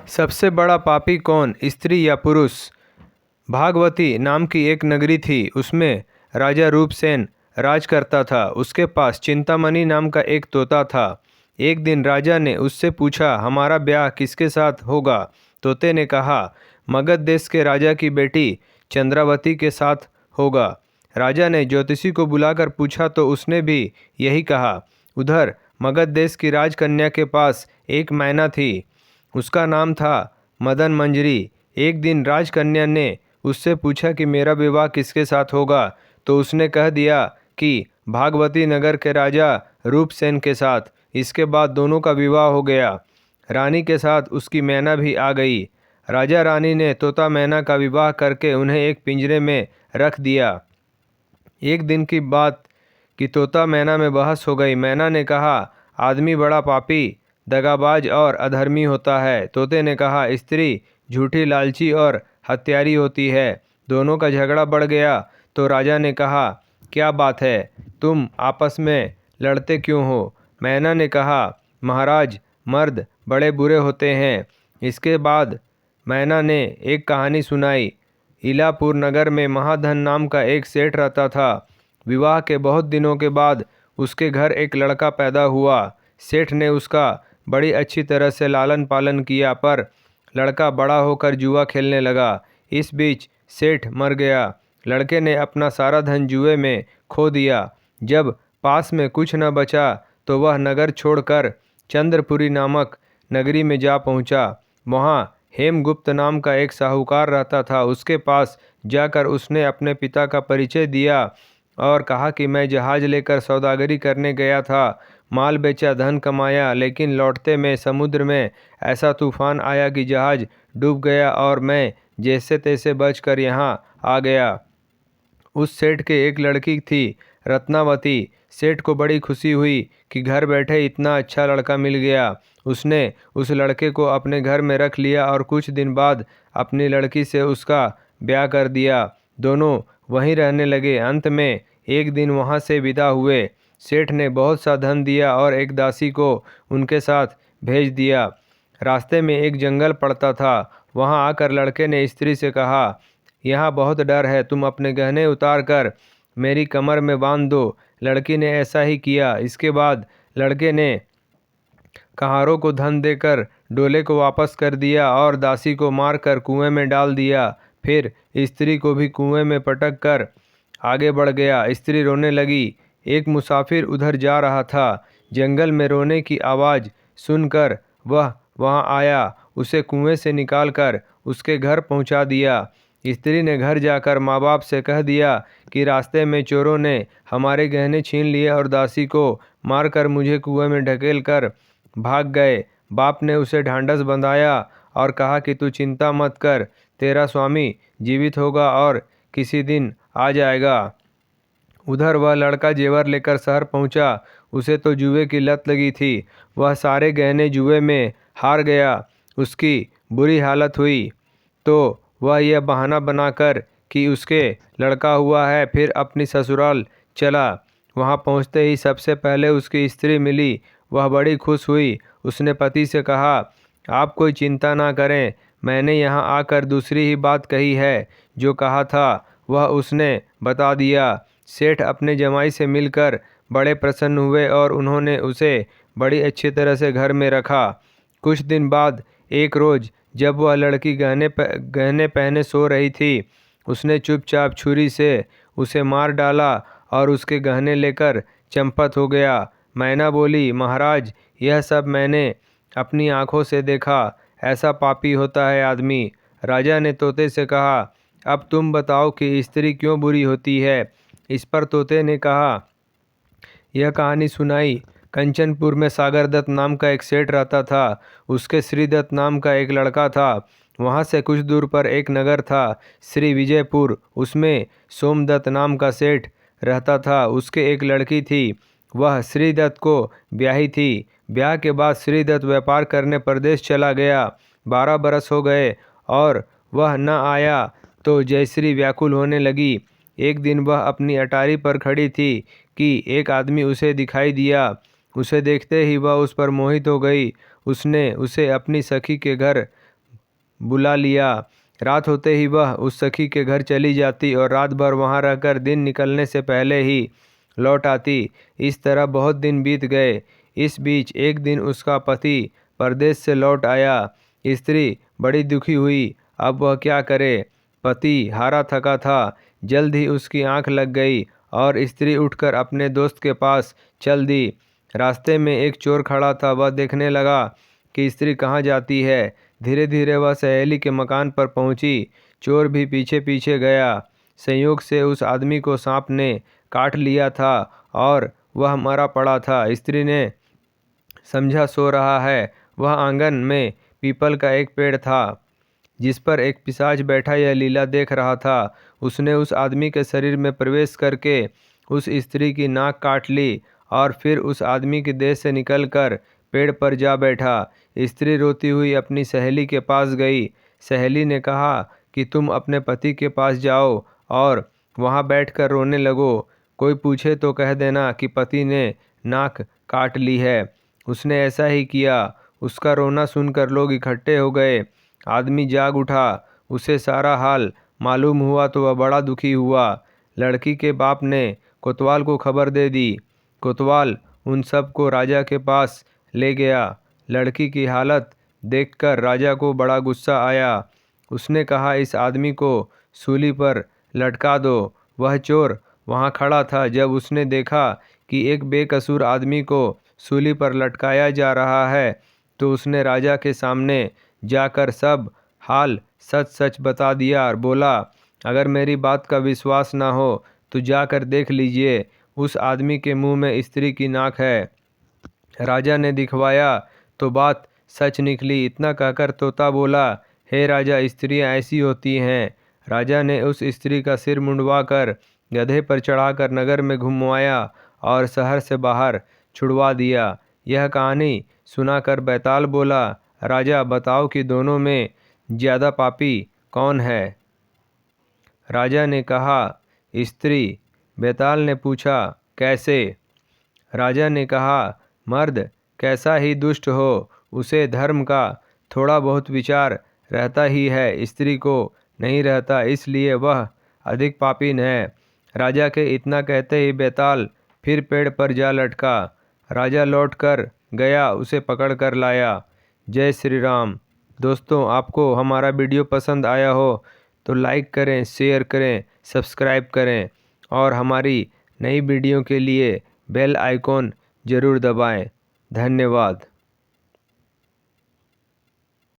सबसे बड़ा पापी कौन, स्त्री या पुरुष? भागवती नाम की एक नगरी थी। उसमें राजा रूपसेन राज करता था। उसके पास चिंतामणि नाम का एक तोता था। एक दिन राजा ने उससे पूछा, हमारा ब्याह किसके साथ होगा? तोते ने कहा, मगध देश के राजा की बेटी चंद्रावती के साथ होगा। राजा ने ज्योतिषी को बुलाकर पूछा तो उसने भी यही कहा। उधर मगध देश की राजकन्या के पास एक मैना थी। उसका नाम था मदन मंजरी। एक दिन राजकन्या ने उससे पूछा कि मेरा विवाह किसके साथ होगा, तो उसने कह दिया कि भागवती नगर के राजा रूपसेन के साथ। इसके बाद दोनों का विवाह हो गया। रानी के साथ उसकी मैना भी आ गई। राजा रानी ने तोता मैना का विवाह करके उन्हें एक पिंजरे में रख दिया। एक दिन की बात कि तोता मैना में बहस हो गई। मैना ने कहा, आदमी बड़ा पापी, दगाबाज और अधर्मी होता है। तोते ने कहा, स्त्री झूठी, लालची और हत्यारी होती है। दोनों का झगड़ा बढ़ गया तो राजा ने कहा, क्या बात है, तुम आपस में लड़ते क्यों हो? मैना ने कहा, महाराज, मर्द बड़े बुरे होते हैं। इसके बाद मैना ने एक कहानी सुनाई। इलापुर नगर में महाधन नाम का एक सेठ रहता था। विवाह के बहुत दिनों के बाद उसके घर एक लड़का पैदा हुआ। सेठ ने उसका बड़ी अच्छी तरह से लालन पालन किया, पर लड़का बड़ा होकर जुआ खेलने लगा। इस बीच सेठ मर गया। लड़के ने अपना सारा धन जुए में खो दिया। जब पास में कुछ न बचा तो वह नगर छोड़कर चंद्रपुरी नामक नगरी में जा पहुंचा। वहां हेमगुप्त नाम का एक साहूकार रहता था। उसके पास जाकर उसने अपने पिता का परिचय दिया और कहा कि मैं जहाज लेकर सौदागरी करने गया था, माल बेचा, धन कमाया, लेकिन लौटते में समुद्र में ऐसा तूफान आया कि जहाज डूब गया और मैं जैसे तैसे बचकर यहाँ आ गया। उस सेठ के एक लड़की थी, रत्नावती। सेठ को बड़ी खुशी हुई कि घर बैठे इतना अच्छा लड़का मिल गया। उसने उस लड़के को अपने घर में रख लिया और कुछ दिन बाद अपनी लड़की से उसका ब्याह कर दिया। दोनों वहीं रहने लगे। अंत में एक दिन वहां से विदा हुए। सेठ ने बहुत सा धन दिया और एक दासी को उनके साथ भेज दिया। रास्ते में एक जंगल पड़ता था। वहां आकर लड़के ने स्त्री से कहा, यहाँ बहुत डर है, तुम अपने गहने उतार कर मेरी कमर में बांध दो। लड़की ने ऐसा ही किया। इसके बाद लड़के ने कहारों को धन देकर डोले को वापस कर दिया और दासी को मारकर कुएं में डाल दिया। फिर स्त्री को भी कुएं में पटक कर आगे बढ़ गया। स्त्री रोने लगी। एक मुसाफिर उधर जा रहा था। जंगल में रोने की आवाज़ सुनकर वह वहां आया। उसे कुएं से निकालकर उसके घर पहुंचा दिया। स्त्री ने घर जाकर माँ बाप से कह दिया कि रास्ते में चोरों ने हमारे गहने छीन लिए और दासी को मारकर मुझे कुएं में ढकेल कर भाग गए। बाप ने उसे ढांढस बंधाया और कहा कि तू चिंता मत कर, तेरा स्वामी जीवित होगा और किसी दिन आ जाएगा। उधर वह लड़का जेवर लेकर शहर पहुंचा। उसे तो जुए की लत लगी थी। वह सारे गहने जुए में हार गया। उसकी बुरी हालत हुई तो वह यह बहाना बनाकर कि उसके लड़का हुआ है, फिर अपनी ससुराल चला। वहां पहुंचते ही सबसे पहले उसकी स्त्री मिली। वह बड़ी खुश हुई। उसने पति से कहा, आप कोई चिंता ना करें, मैंने यहाँ आकर दूसरी ही बात कही है। जो कहा था वह उसने बता दिया। सेठ अपने जमाई से मिलकर बड़े प्रसन्न हुए और उन्होंने उसे बड़ी अच्छी तरह से घर में रखा। कुछ दिन बाद एक रोज़ जब वह लड़की गहने पहने सो रही थी, उसने चुपचाप छुरी से उसे मार डाला और उसके गहने लेकर चंपत हो गया। मैना बोली, महाराज, यह सब मैंने अपनी आंखों से देखा। ऐसा पापी होता है आदमी। राजा ने तोते से कहा, अब तुम बताओ कि स्त्री क्यों बुरी होती है? इस पर तोते ने कहा, यह कहानी सुनाई। कंचनपुर में सागर दत्त नाम का एक सेठ रहता था। उसके श्रीदत्त नाम का एक लड़का था। वहाँ से कुछ दूर पर एक नगर था, श्री विजयपुर। उसमें सोमदत्त नाम का सेठ रहता था। उसके एक लड़की थी। वह श्रीदत्त को ब्याही थी। ब्याह के बाद श्रीदत्त व्यापार करने प्रदेश चला गया। 12 बरस हो गए और वह न आया तो जयश्री व्याकुल होने लगी। एक दिन वह अपनी अटारी पर खड़ी थी कि एक आदमी उसे दिखाई दिया। उसे देखते ही वह उस पर मोहित हो गई। उसने उसे अपनी सखी के घर बुला लिया। रात होते ही वह उस सखी के घर चली जाती और रात भर वहाँ रहकर दिन निकलने से पहले ही लौट आती। इस तरह बहुत दिन बीत गए। इस बीच एक दिन उसका पति परदेश से लौट आया। स्त्री बड़ी दुखी हुई, अब वह क्या करे। पति हारा थका था। जल्द ही उसकी आंख लग गई और स्त्री उठकर अपने दोस्त के पास चल दी। रास्ते में एक चोर खड़ा था। वह देखने लगा कि स्त्री कहाँ जाती है। धीरे धीरे वह सहेली के मकान पर पहुंची। चोर भी पीछे पीछे गया। संयोग से उस आदमी को सांप ने काट लिया था और वह मरा पड़ा था। स्त्री ने समझा सो रहा है। वह आंगन में पीपल का एक पेड़ था जिस पर एक पिशाच बैठा यह लीला देख रहा था। उसने उस आदमी के शरीर में प्रवेश करके उस स्त्री की नाक काट ली और फिर उस आदमी के देह से निकलकर पेड़ पर जा बैठा। स्त्री रोती हुई अपनी सहेली के पास गई। सहेली ने कहा कि तुम अपने पति के पास जाओ और वहाँ बैठकर रोने लगो। कोई पूछे तो कह देना कि पति ने नाक काट ली है। उसने ऐसा ही किया। उसका रोना सुनकर लोग इकट्ठे हो गए। आदमी जाग उठा। उसे सारा हाल मालूम हुआ तो वह बड़ा दुखी हुआ। लड़की के बाप ने कोतवाल को खबर दे दी। कोतवाल उन सब को राजा के पास ले गया। लड़की की हालत देखकर राजा को बड़ा गुस्सा आया। उसने कहा, इस आदमी को सूली पर लटका दो। वह चोर वहाँ खड़ा था। जब उसने देखा कि एक बेकसूर आदमी को सूली पर लटकाया जा रहा है तो उसने राजा के सामने जाकर सब हाल सच सच बता दिया और बोला, अगर मेरी बात का विश्वास ना हो तो जाकर देख लीजिए, उस आदमी के मुंह में स्त्री की नाक है। राजा ने दिखवाया तो बात सच निकली। इतना कहकर तोता बोला, हे राजा, स्त्रियां ऐसी होती हैं। राजा ने उस स्त्री का सिर मुंडवा कर गधे पर चढ़ाकर नगर में घुमवाया और शहर से बाहर छुड़वा दिया। यह कहानी सुनाकर बैताल बोला, राजा बताओ कि दोनों में ज़्यादा पापी कौन है। राजा ने कहा, स्त्री। बैताल ने पूछा, कैसे। राजा ने कहा, मर्द कैसा ही दुष्ट हो उसे धर्म का थोड़ा बहुत विचार रहता ही है, स्त्री को नहीं रहता, इसलिए वह अधिक पापीन है। राजा के इतना कहते ही बैताल फिर पेड़ पर जा लटका। राजा लौट कर गया, उसे पकड़ कर लाया। जय श्री राम। दोस्तों, आपको हमारा वीडियो पसंद आया हो तो लाइक करें, शेयर करें, सब्सक्राइब करें और हमारी नई वीडियो के लिए बेल आइकॉन ज़रूर दबाएं। धन्यवाद।